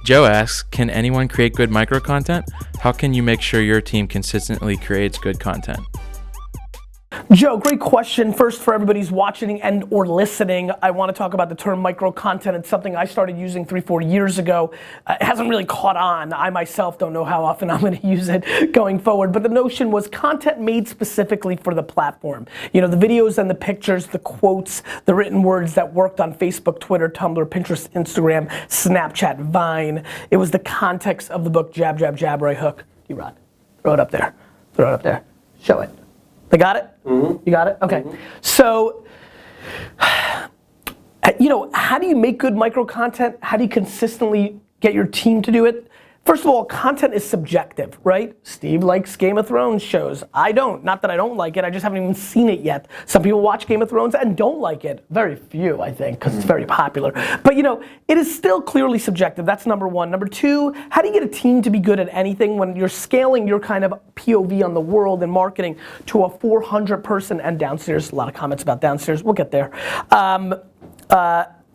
Joe asks, can anyone create good micro content? How can you make sure your team consistently creates good content? Joe, great question. First, for everybody who's watching and or listening, I want to talk about the term micro-content. It's something I started using 3-4 years ago. It hasn't really caught on. I myself don't know how often I'm going to use it going forward, but the notion was content made specifically for the platform. You know, the videos and the pictures, the quotes, the written words that worked on Facebook, Twitter, Tumblr, Pinterest, Instagram, Snapchat, Vine. It was the context of the book, Jab, Jab, Jab, Right Hook. D-Rod, throw it up there. Throw it up there. Show it. They got it? Mm-hmm. You got it? Okay. Mm-hmm. So, you know, how do you make good micro content? How do you consistently get your team to do it? First of all, content is subjective, right? Steve likes Game of Thrones shows. I don't. Not that I don't like it, I just haven't even seen it yet. Some people watch Game of Thrones and don't like it. Very few, I think, because it's very popular. But you know, it is still clearly subjective. That's number one. Number two, how do you get a team to be good at anything when you're scaling your kind of POV on the world and marketing to a 400 person, and downstairs, a lot of comments about downstairs, we'll get there.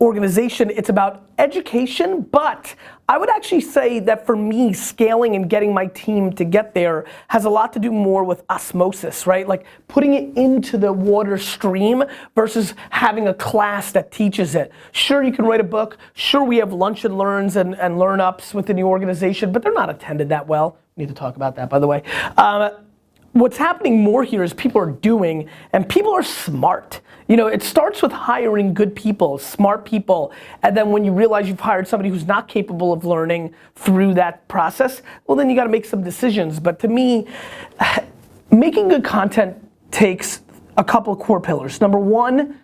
Organization, it's about education, but I would actually say that for me, scaling and getting my team to get there has a lot to do more with osmosis, right? Like putting it into the water stream versus having a class that teaches it. Sure, you can write a book. Sure, we have lunch and learns and learn ups within the organization, but they're not attended that well. We need to talk about that, by the way. What's happening more here is people are doing, and people are smart. You know, it starts with hiring good people, smart people, and then when you realize you've hired somebody who's not capable of learning through that process, well then you gotta make some decisions. But to me, making good content takes a couple of core pillars. Number one,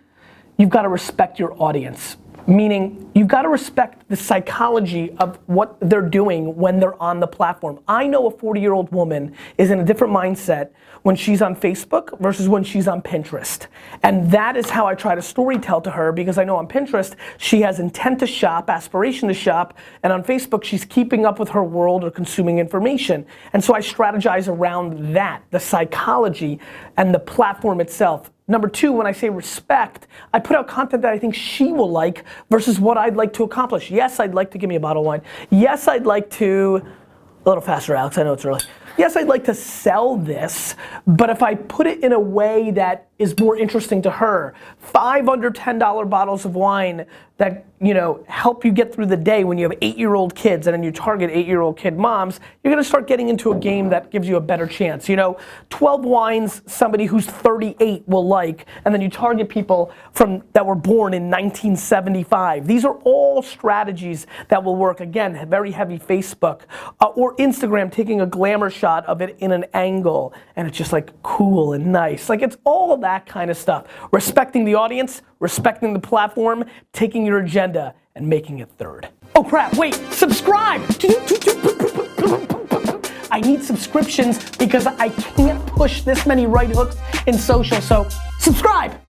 you've gotta respect your audience. Meaning, you've got to respect the psychology of what they're doing when they're on the platform. I know a 40-year-old woman is in a different mindset when she's on Facebook versus when she's on Pinterest. And that is how I try to storytell to her, because I know on Pinterest, she has intent to shop, aspiration to shop, and on Facebook, she's keeping up with her world or consuming information. And so I strategize around that, the psychology and the platform itself. Number two, when I say respect, I put out content that I think she will like versus what I'd like to accomplish. Yes, I'd like to give me a bottle of wine. Yes, I'd like to, a little faster, Alex, I know it's early. Yes, I'd like to sell this, but if I put it in a way that is more interesting to her, 5 under $10 bottles of wine that, you know, help you get through the day when you have 8-year-old kids and then you target 8-year-old kid moms, you're gonna start getting into a game that gives you a better chance. You know, 12 wines somebody who's 38 will like, and then you target people that were born in 1975. These are all strategies that will work. Again, very heavy Facebook, or Instagram, taking a glamour shot of it in an angle, and it's just like cool and nice. Like it's all that kind of stuff. Respecting the audience, respecting the platform, taking your agenda and making it third. Oh crap, wait, subscribe! I need subscriptions because I can't push this many right hooks in social, so subscribe!